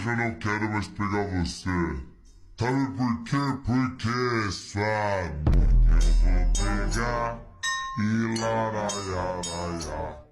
hoje eu não quero mais pegar você. Sabe por quê? Porque sua boca eu vou pegar e laraiaraiá.